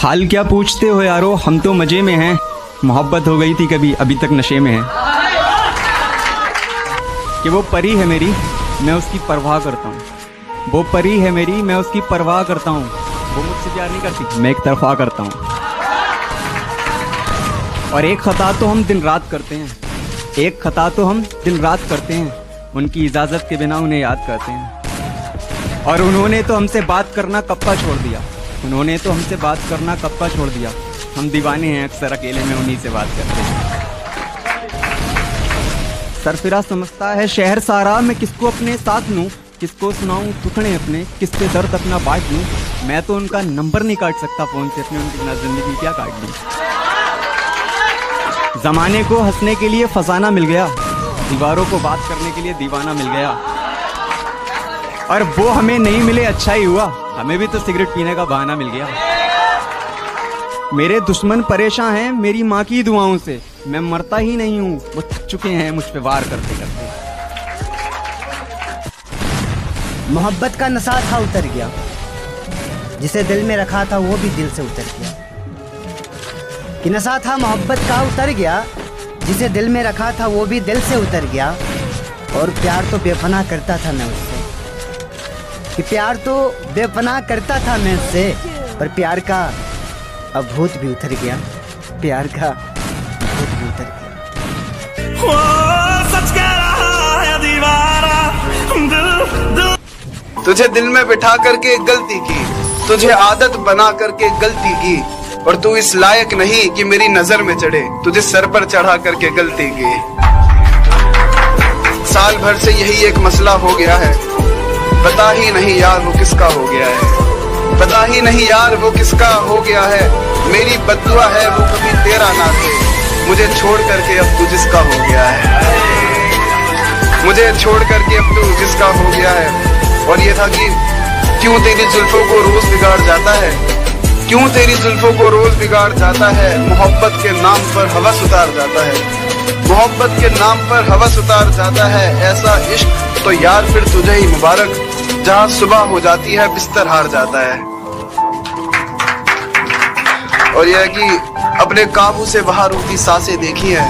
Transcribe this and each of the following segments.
हाल क्या पूछते हो यारो, हम तो मजे में हैं। मोहब्बत हो गई थी कभी, अभी तक नशे में है। कि वो परी है मेरी, मैं उसकी परवाह करता हूँ। वो परी है मेरी, मैं उसकी परवाह करता हूँ। वो मुझसे प्यार नहीं करती, मैं एक तरफा करता हूँ। और एक खता तो हम दिन रात करते हैं, एक खता तो हम दिन रात करते हैं। उनकी इजाज़त के बिना उन्हें याद करते हैं। और उन्होंने तो हमसे बात करना कब का छोड़ दिया, उन्होंने तो हमसे बात करना कब का छोड़ दिया। हम दीवाने हैं, अक्सर अकेले में उन्हीं से बात करते हैं। सरफिरा समझता है शहर सारा, मैं किसको अपने साथ लूं, किसको सुनाऊं टुकड़े अपने, किससे दर्द अपना बांट लूं। मैं तो उनका नंबर नहीं काट सकता फोन से अपने, उनकी बिना जिंदगी क्या काट दूं। जमाने को हंसने के लिए फसाना मिल गया, दीवारों को बात करने के लिए दीवाना मिल गया। और वो हमें नहीं मिले अच्छा ही हुआ, हमें भी तो सिगरेट पीने का बहाना मिल गया। मेरे दुश्मन परेशान हैं मेरी माँ की दुआओं से, मैं मरता ही नहीं हूँ, वो थक चुके हैं मुझ पे वार करते करते। मोहब्बत का नशा था उतर गया, जिसे दिल में रखा था वो भी दिल से उतर गया। कि नशा था मोहब्बत का उतर गया, जिसे दिल में रखा था वो भी दिल से उतर गया। और प्यार तो बेपनाह करता था मैं उससे, कि प्यार तो बेपनाह करता था मैं उससे, पर प्यार का अब भूत भी उतर गया, प्यार का भूत भी उतर गया। सच कह रहा है दीवारा, तुझे दिल में बिठा करके एक गलती की, तुझे आदत बना करके एक गलती की, और तू इस लायक नहीं कि मेरी नजर में चढ़े, तुझे सर पर चढ़ा करके गलती की। साल भर से यही एक मसला हो गया है, पता ही नहीं यार वो किसका हो गया है, पता ही नहीं यार वो किसका हो गया है। मेरी बद्दुआ है वो कभी तेरा ना थे, मुझे छोड़ करके अब तू जिसका हो गया है, मुझे छोड़ करके अब तू जिसका हो गया है। और ये था कि क्यों तेरी जुल्फों को रोज बिगाड़ जाता है, क्यों तेरी जुल्फों को रोज बिगाड़ जाता है। मोहब्बत के नाम पर हवस उतार जाता है, मोहब्बत के नाम पर हवस उतार जाता है। ऐसा इश्क तो यार फिर तुझे ही मुबारक, जहाँ सुबह हो जाती है बिस्तर हार जाता है। और यह कि अपने काबू से बाहर होती सांसें देखी है,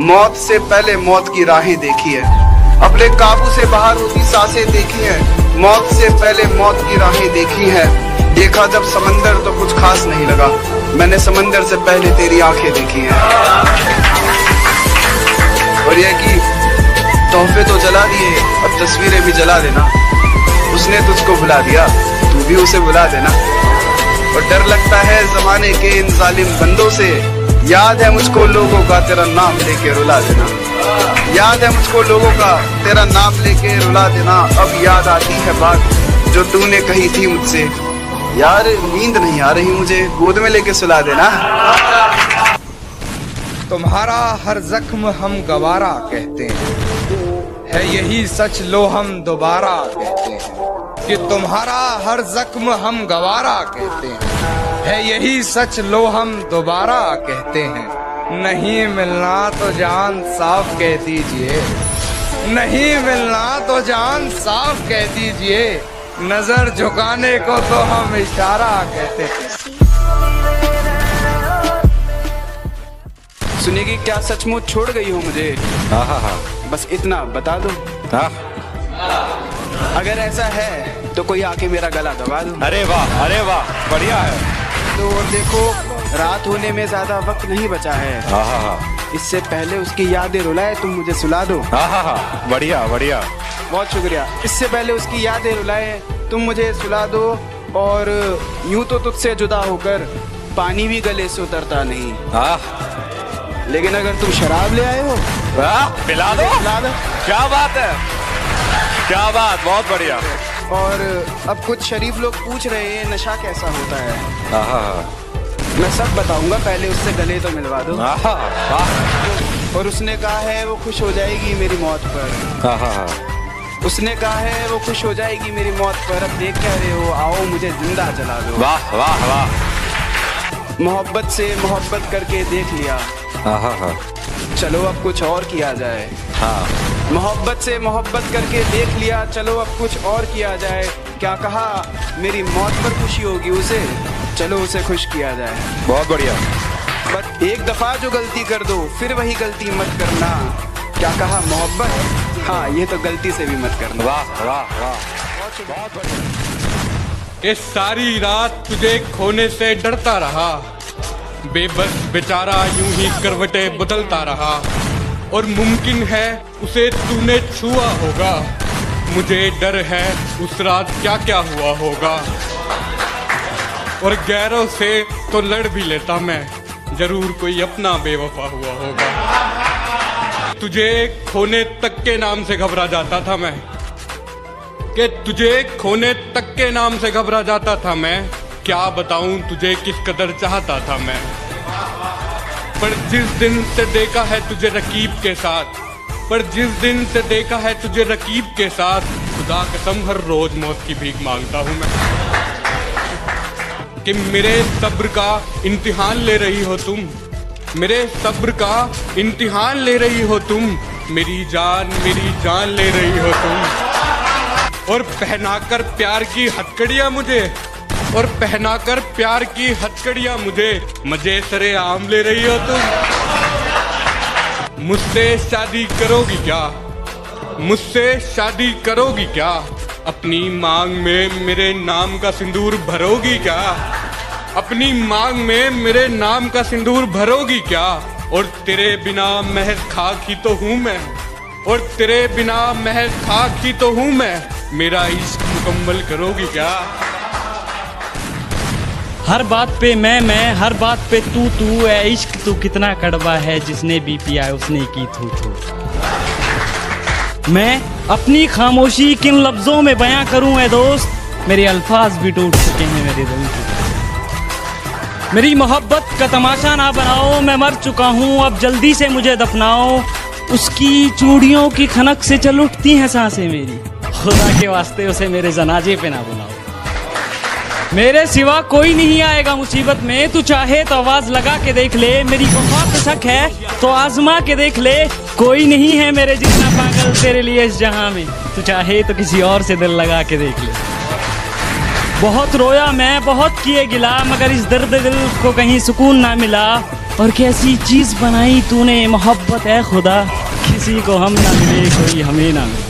मौत से पहले मौत की राहें देखी है। अपने काबू से बाहर होती सांसें देखी है, मौत से पहले मौत की राहें देखी है। देखा जब समंदर तो कुछ खास नहीं लगा, मैंने समंदर से पहले तेरी आंखें देखी हैं। और यह कि तोहफे तो जला दिए, अब तस्वीरें भी जला देना। उसने तुझको बुला दिया, तू भी उसे बुला देना। और डर लगता है जमाने के इन जालिम बंदों से, याद है मुझको लोगों का तेरा नाम लेके रुला देना, याद है मुझको लोगों का तेरा नाम लेके रुला देना। अब याद आती है बात जो तूने कही थी मुझसे, यार नींद नहीं आ रही मुझे, गोद में लेके सुला देना। तुम्हारा हर जख्म हम गवारा कहते हैं, है यही सच लो हम दोबारा कहते हैं। कि तुम्हारा हर जख्म हम गवारा कहते हैं, है यही सच लो हम दोबारा कहते हैं। नहीं मिलना तो जान साफ कह दीजिए, नहीं मिलना तो जान साफ कह दीजिए। नजर झुकाने को तो हम इशारा कहते हैं। सुनिए क्या सचमुच छोड़ गई हो मुझे? हाँ, बस इतना बता दो। अगर ऐसा है तो कोई आके मेरा गला दबा दो। अरे वाह बढ़िया है। तो देखो रात होने में ज्यादा वक्त नहीं बचा है, इससे पहले उसकी यादें रुलाए तुम मुझे सुला दो। बढ़िया बढ़िया, बहुत शुक्रिया। इससे पहले उसकी यादें रुलाए तुम मुझे सुला दो। और यूं तो तुझसे जुदा होकर पानी भी गले से उतरता नहीं, लेकिन अगर तुम शराब ले आए हो पिला दो। क्या बात है, क्या बात, बहुत बढ़िया। और अब कुछ शरीफ लोग पूछ रहे हैं नशा कैसा होता है। मैं सब बताऊंगा, पहले उससे गले तो मिलवा दो। और उसने कहा है वो खुश हो जाएगी मेरी मौत पर, उसने कहा है वो खुश हो जाएगी मेरी मौत पर। अब देख कह रहे हो, आओ मुझे जिंदा जला दो। वाह वाह वाह। मोहब्बत से मोहब्बत करके देख लिया, चलो अब कुछ और किया जाए। मोहब्बत से मोहब्बत करके देख लिया, चलो अब कुछ और किया जाए। क्या कहा मेरी मौत पर खुशी होगी उसे, चलो उसे खुश किया जाए। बहुत बढ़िया। बस एक दफा जो गलती कर दो फिर वही गलती मत करना। क्या कहा मोहब्बत? हाँ, ये तो गलती से भी मत करना। वाह वाह वाह, बहुत बढ़िया। ये सारी रात तुझे खोने से डरता रहा, बेबस बेचारा यूं ही करवटें बदलता रहा, और मुमकिन है उसे तूने छुआ होगा। मुझे डर है उस रात क्या क्या हुआ होगा, और गैरों से तो लड़ भी लेता मैं, जरूर कोई अपना बेवफा हुआ होगा। तुझे खोने तक के नाम से घबरा जाता था मैं, कि तुझे खोने तक के नाम से घबरा जाता था मैं। क्या बताऊं तुझे किस कदर चाहता था मैं, पर जिस दिन से देखा है तुझे रकीब के साथ, पर जिस दिन से देखा है तुझे रकीब के साथ, खुदा कसम हर रोज मौत की भीख मांगता हूं मैं, कि मेरे सब्र का इम्तिहान ले रही हो तुम, मेरे सब्र का इम्तिहान ले रही हो तुम, मेरी जान ले रही हो तुम, और पहनाकर प्यार की हथकड़ियां मुझे, और पहनाकर प्यार की हथकड़ियां मुझे मजे सरे आम ले रही हो तुम। मुझसे शादी करोगी क्या, मुझसे शादी करोगी क्या, अपनी मांग में मेरे नाम का सिंदूर भरोगी क्या, अपनी मांग में मेरे नाम का सिंदूर भरोगी क्या, और तेरे बिना महज खाक ही तो हूँ मैं, और तेरे बिना महज खाक ही तो हूँ मैं, मेरा इश्क मुकम्मल करोगी क्या। हर बात पे मैं, हर बात पे तू है, इश्क तू कितना कड़वा है, जिसने भी पिया उसने की थू। मैं अपनी खामोशी किन लफ्जों में बयां करूं ए दोस्त, मेरे अल्फाज भी टूट चुके हैं मेरे दिल के। मेरी मोहब्बत का तमाशा ना बनाओ, मैं मर चुका हूं अब जल्दी से मुझे दफनाओ, उसकी चूड़ियों की खनक से चल उठती हैं सांसें मेरी, खुदा के वास्ते उसे मेरे जनाजे पे ना बुलाओ। मेरे सिवा कोई नहीं आएगा मुसीबत में, तू चाहे तो आवाज लगा के देख ले, मेरी वफा पे शक है तो आजमा के देख ले, कोई नहीं है मेरे जितना पागल तेरे लिए इस जहां में, तू चाहे तो किसी और से दिल लगा के देख ले। बहुत रोया मैं, बहुत किए गिला, मगर इस दर्द दिल को कहीं सुकून ना मिला, और कैसी चीज बनाई तूने मोहब्बत है खुदा, किसी को हम ना मिले कोई हमें ना मिले।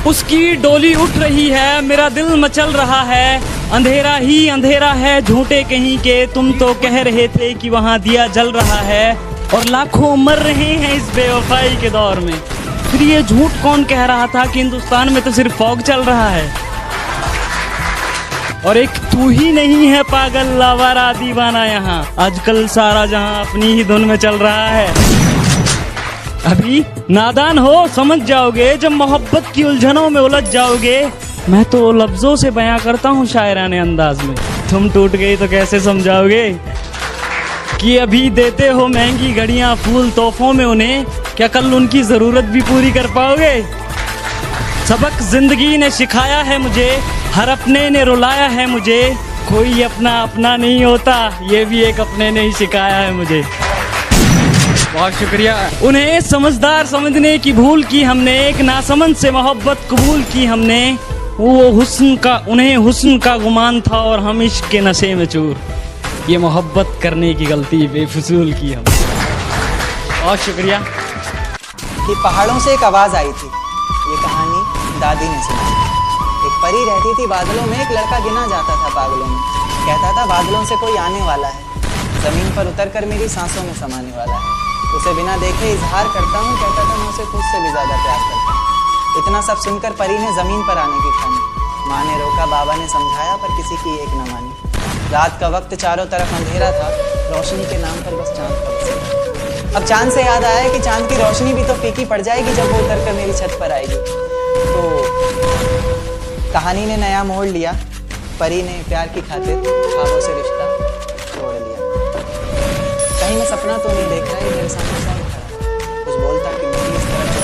उसकी डोली उठ रही है, मेरा दिल मचल रहा है, अंधेरा ही अंधेरा है झूठे कहीं के, तुम तो कह रहे थे कि वहाँ दिया जल रहा है, और लाखों मर रहे हैं इस बेवफाई के दौर में, फिर ये झूठ कौन कह रहा था कि हिंदुस्तान में तो सिर्फ फॉग चल रहा है, और एक तू ही नहीं है पागल लावारा दीवाना यहाँ, आजकल सारा जहाँ अपनी ही धुन में चल रहा है। अभी नादान हो समझ जाओगे, जब मोहब्बत की उलझनों में उलझ जाओगे, मैं तो लफ्जों से बयां करता हूँ शायराने अंदाज में, तुम टूट गई तो कैसे समझाओगे, कि अभी देते हो महंगी घड़ियां फूल तोहफों में उन्हें, क्या कल उनकी जरूरत भी पूरी कर पाओगे। सबक जिंदगी ने सिखाया है मुझे, हर अपने ने रुलाया है मुझे, कोई अपना अपना नहीं होता, ये भी एक अपने ने ही सिखाया है मुझे। बहुत शुक्रिया। उन्हें समझदार समझने की भूल की हमने, एक नासमझ से मोहब्बत कबूल की हमने, वो हुस्न का उन्हें हुस्न का गुमान था और हम इश्क के नशे में चूर, ये मोहब्बत करने की गलती बेफिजूल की हम। बहुत शुक्रिया। कि पहाड़ों से एक आवाज़ आई थी, ये कहानी दादी ने सुनाई। एक परी रहती थी बादलों में, एक लड़का गिना जाता था पागलों में, कहता था बादलों से कोई आने वाला है, ज़मीन पर उतरकर मेरी सांसों में समाने वाला है, उसे बिना देखे इजहार करता हूँ, कहता था मैं उसे खुद से भी ज़्यादा प्यार करता हूँ। इतना सब सुनकर परी ने ज़मीन पर आने की ठानी, माँ ने रोका, बाबा ने समझाया, पर किसी की एक न मानी। रात का वक्त चारों तरफ अंधेरा था, रोशनी के नाम पर बस चांद का बसेरा। अब चांद से याद आया कि चांद की रोशनी भी तो फीकी पड़ जाएगी जब वो उतर कर मेरी छत पर आएगी। तो कहानी ने नया मोड़ लिया, परी ने प्यार की खातिर ख्वाबों से रिश्ता तोड़ लिया। कहीं मैं सपना तो नहीं देख रहा है, मेरे सामने कौन खड़ा, कुछ बोलता कि मेरी इस तरह